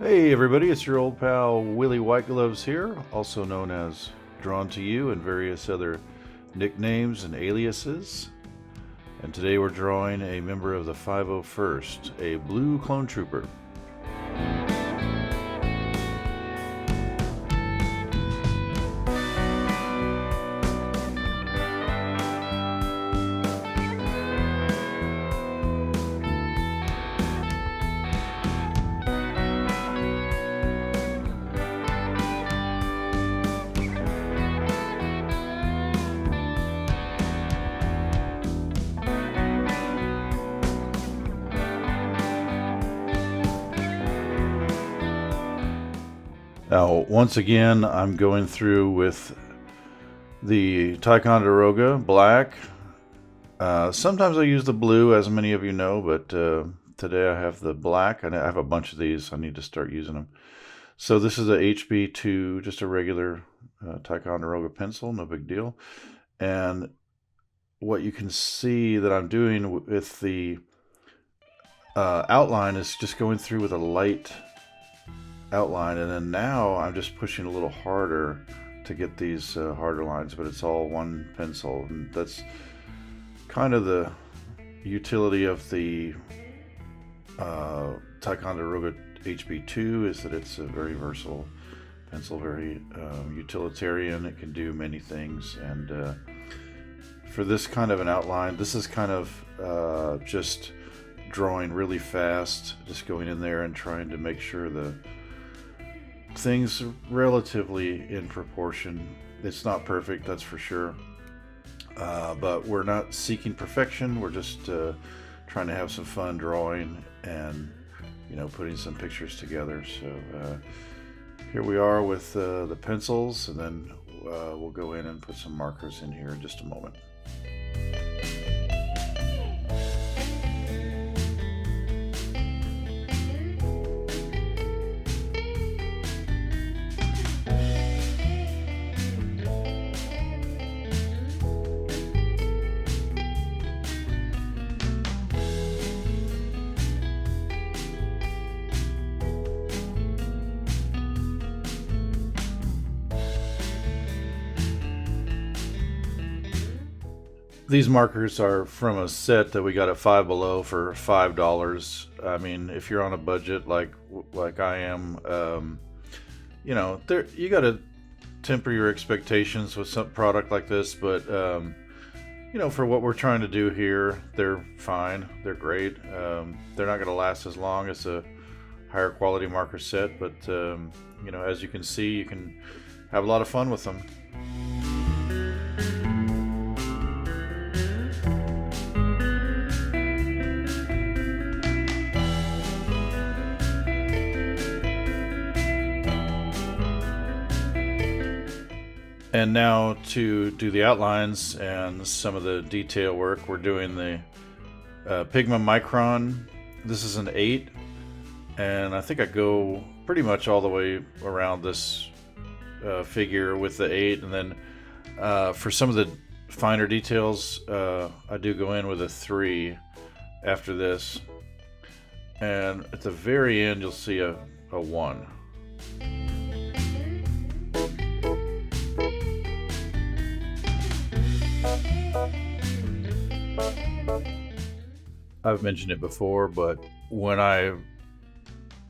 Hey everybody, it's your old pal Willie Whitegloves here, also known as Drawn to You and various other nicknames and aliases. And today we're drawing a member of the 501st, a blue clone trooper. Now, once again, I'm going through with the Ticonderoga black. Sometimes I use the blue, as many of you know, but today I have the black, and I have a bunch of these. I need to start using them. So this is a HB2, just a regular Ticonderoga pencil, no big deal. And what you can see that I'm doing with the outline is just going through with a light outline, and then now I'm just pushing a little harder to get these harder lines, but it's all one pencil, and that's kind of the utility of the Ticonderoga HB2 is that it's a very versatile pencil, very utilitarian. It can do many things, and for this kind of an outline, this is kind of just drawing really fast, just going in there and trying to make sure the things relatively in proportion. It's not perfect, that's for sure, but we're not seeking perfection. We're just trying to have some fun drawing and putting some pictures together. So here we are with the pencils, and then we'll go in and put some markers in here in just a moment. These markers are from a set that we got at Five Below for $5. I mean, if you're on a budget like I am, you got to temper your expectations with some product like this. But for what we're trying to do here, they're fine. They're great. They're not going to last as long as a higher quality marker set, but as you can see, you can have a lot of fun with them. And now to do the outlines and some of the detail work, we're doing the Pigma Micron. This is an 8, and I think I go pretty much all the way around this figure with the 8, and then for some of the finer details, I do go in with a 3 after this, and at the very end you'll see a 1. I've mentioned it before, but when I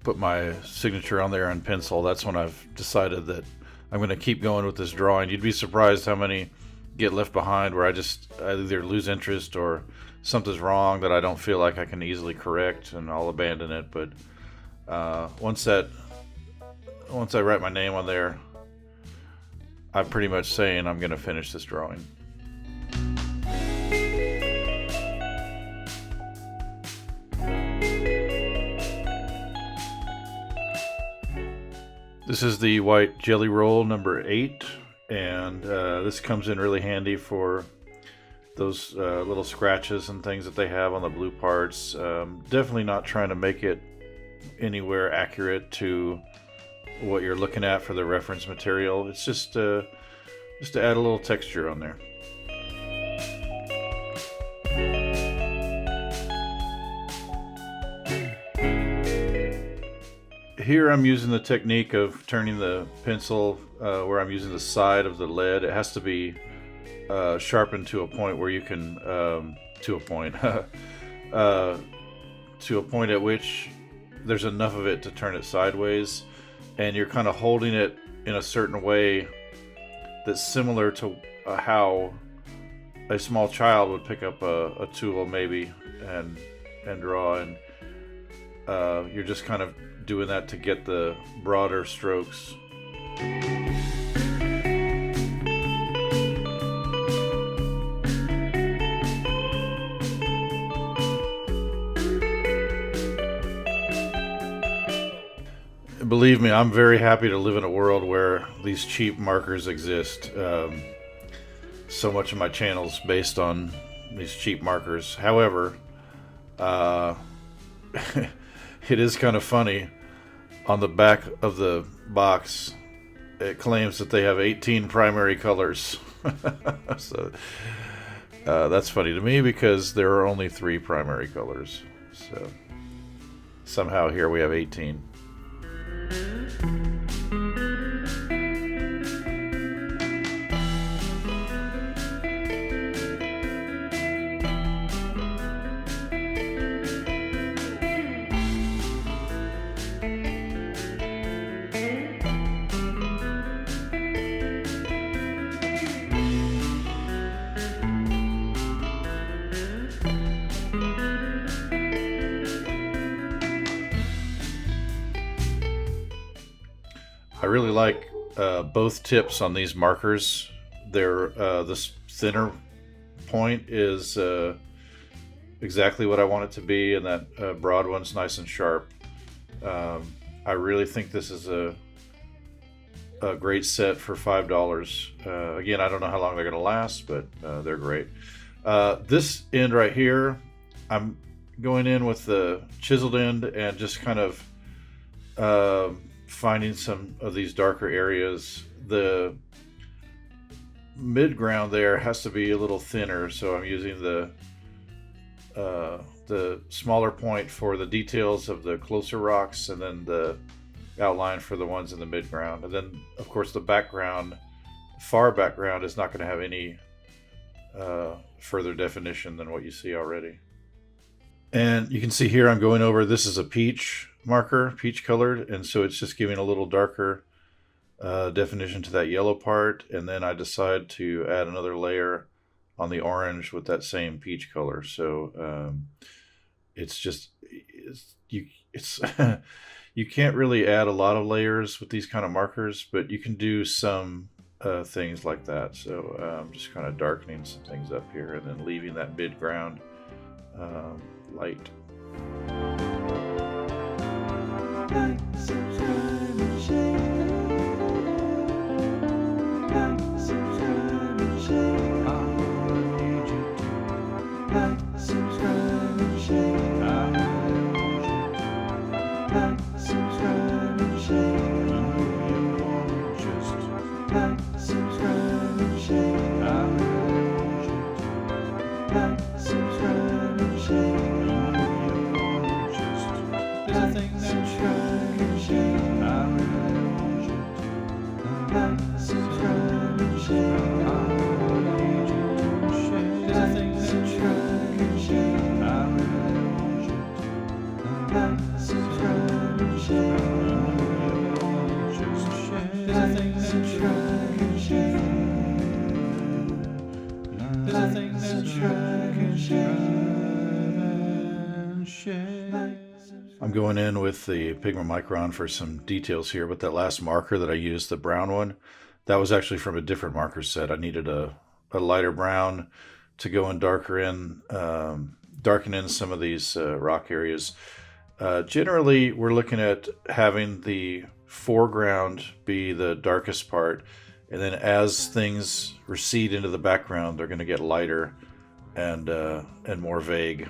put my signature on there in pencil, that's when I've decided that I'm going to keep going with this drawing. You'd be surprised how many get left behind where I either lose interest or something's wrong that I don't feel like I can easily correct, and I'll abandon it. But once I write my name on there, I'm pretty much saying I'm going to finish this drawing. This is the white jelly roll number 8, and this comes in really handy for those little scratches and things that they have on the blue parts. Definitely not trying to make it anywhere accurate to what you're looking at for the reference material. It's just to add a little texture on there. Here I'm using the technique of turning the pencil where I'm using the side of the lead. It has to be sharpened to a point where you can, to a point, to a point at which there's enough of it to turn it sideways, and you're kind of holding it in a certain way that's similar to how a small child would pick up a tool maybe and draw, and you're just kind of doing that to get the broader strokes. Believe me, I'm very happy to live in a world where these cheap markers exist. So much of my channel's based on these cheap markers. However, it is kind of funny. On the back of the box, it claims that they have 18 primary colors. So that's funny to me because there are only 3 primary colors. So somehow here we have 18. I really like both tips on these markers. They're this thinner point is exactly what I want it to be, and that broad one's nice and sharp. I really think this is a great set for $5. Again, I don't know how long they're going to last, but they're great. This end right here, I'm going in with the chiseled end and just kind of finding some of these darker areas. The mid-ground there has to be a little thinner, so I'm using the smaller point for the details of the closer rocks, and then the outline for the ones in the mid-ground. And then, of course, the background, far background, is not going to have any further definition than what you see already. And you can see here I'm going over, this is a peach marker, peach colored, and so it's just giving a little darker definition to that yellow part, and then I decide to add another layer on the orange with that same peach color. So it's you can't really add a lot of layers with these kind of markers, but you can do some things like that. So I'm just kind of darkening some things up here and then leaving that mid-ground light. Like, subscribe, and share. Like, subscribe, and share. I need you to. Like, subscribe, and share. I need you to. Like, subscribe, and share. You want just. Like, subscribe, and share. I need you to. Like, subscribe, and share. I'm going in with the Pigment Micron for some details here, but that last marker that I used, the brown one, that was actually from a different marker set. I needed a lighter brown to go and darken in some of these rock areas. Generally, we're looking at having the foreground be the darkest part, and then as things recede into the background, they're going to get lighter and more vague.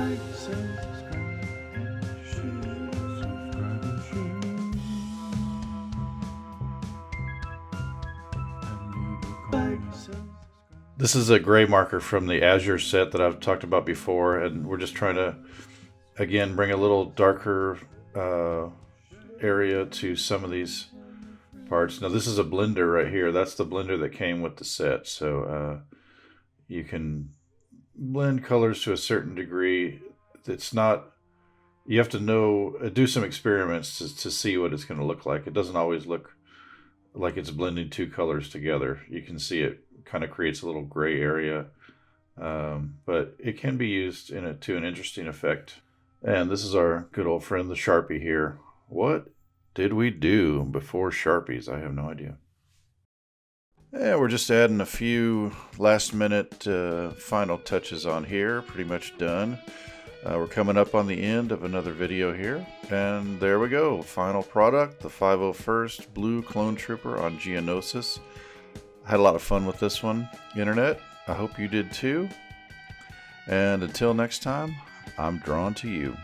Like, subscribe, and share. Subscribe and share. And leave a comment. This is a gray marker from the Azure set that I've talked about before, and we're just trying to, again, bring a little darker area to some of these parts. Now this is a blender right here. That's the blender that came with the set, so you can blend colors to a certain degree. It's not, you have to know, do some experiments to see what it's going to look like. It doesn't always look like it's blending two colors together. You can see it kind of creates a little gray area, but it can be used to an interesting effect. And this is our good old friend the Sharpie here. What did we do before Sharpies? I have no idea. Yeah, we're just adding a few last minute final touches on here. Pretty much done. We're coming up on the end of another video here. And there we go. Final product, the 501st Blue Clone Trooper on Geonosis. I had a lot of fun with this one, Internet. I hope you did too. And until next time, I'm drawn to you.